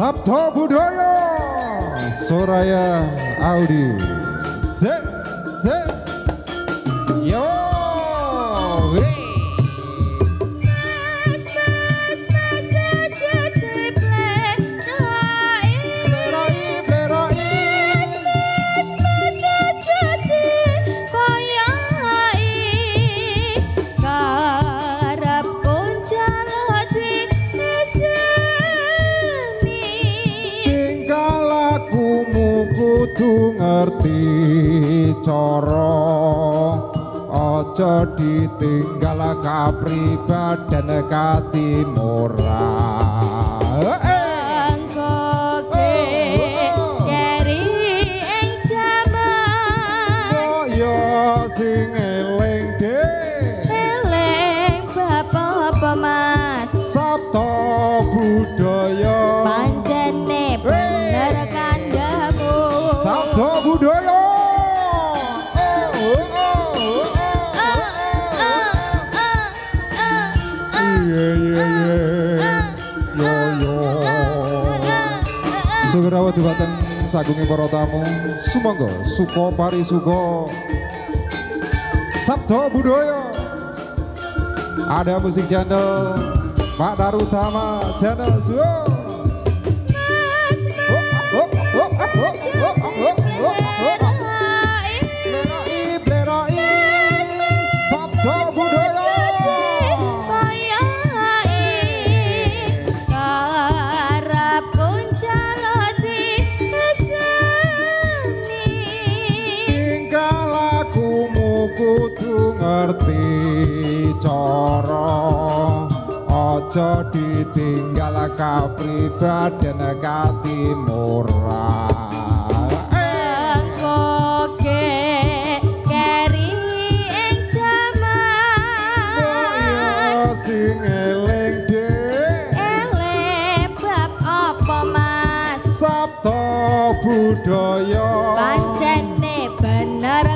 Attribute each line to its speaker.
Speaker 1: Sabto Budaya Soraya Audio Zek Yo kudu ngerti cara aja ditinggal kapribaden katimurah
Speaker 2: angkoke keri ing jaman
Speaker 1: kaya sing eling de
Speaker 2: eling bapak mas
Speaker 1: Sabto Budaya
Speaker 2: pancene bener kandhamu
Speaker 1: Sabto Budaya Segera wateng sagunge para tamu sumangga suka parisuka Sabto Budaya. Ada musik channel Pak Darutama channel Sabto Budaya kudu ngerti cara aja ditinggal kapribaden katimurah
Speaker 2: angkoke keri ing jaman
Speaker 1: sing eling de
Speaker 2: eling bab apa mas
Speaker 1: Sabto Budaya
Speaker 2: pancene bener